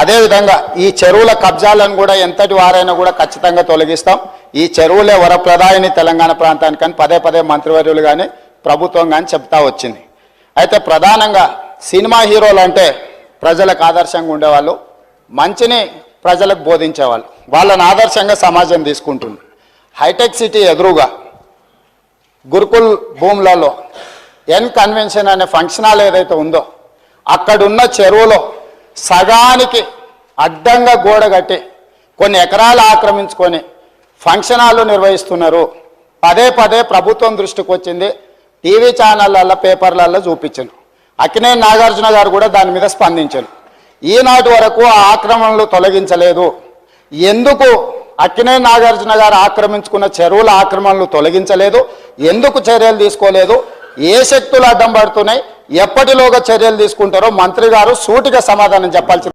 అదేవిధంగా ఈ చెరువుల కబ్జాలను కూడా ఎంతటి వారైనా కూడా ఖచ్చితంగా తొలగిస్తాం. ఈ చెరువులే వరప్రదాయని తెలంగాణ ప్రాంతానికని పదే పదే మంత్రివర్యులు కానీ ప్రభుత్వం కానీ చెప్తా వచ్చింది. అయితే ప్రధానంగా సినిమా హీరోలు అంటే ప్రజలకు ఆదర్శంగా ఉండేవాళ్ళు, మంచిని ప్రజలకు బోధించేవాళ్ళు, వాళ్ళని ఆదర్శంగా సమాజం తీసుకుంటుంది. హైటెక్ సిటీ ఎదురుగా గురుకుల్ భూములలో ఎన్ కన్వెన్షన్ అనే ఫంక్షన్ హాల్ ఏదైతే ఉందో అక్కడున్న చెరువులో సగానికి అడ్డంగా గోడ కట్టి కొన్ని ఎకరాలు ఆక్రమించుకొని ఫంక్షన్ హాల్ నిర్వహిస్తున్నారు. పదే పదే ప్రభుత్వం దృష్టికి వచ్చింది, టీవీ ఛానళ్ళల్లో పేపర్లలో చూపించాను. అక్కినేని నాగార్జున గారు కూడా దాని మీద స్పందించారు. ఈనాటి వరకు ఆ ఆక్రమణలు తొలగించలేదు. ఎందుకు అక్కినేని నాగార్జున గారు ఆక్రమించుకున్న చెరువుల ఆక్రమణలు తొలగించలేదు? ఎందుకు చర్యలు తీసుకోలేదు? ఏ శక్తులు అడ్డం పడుతున్నాయి? ఎప్పటిలోగా చర్యలు తీసుకుంటారో మంత్రి గారు సూటిగా సమాధానం చెప్పాల్సి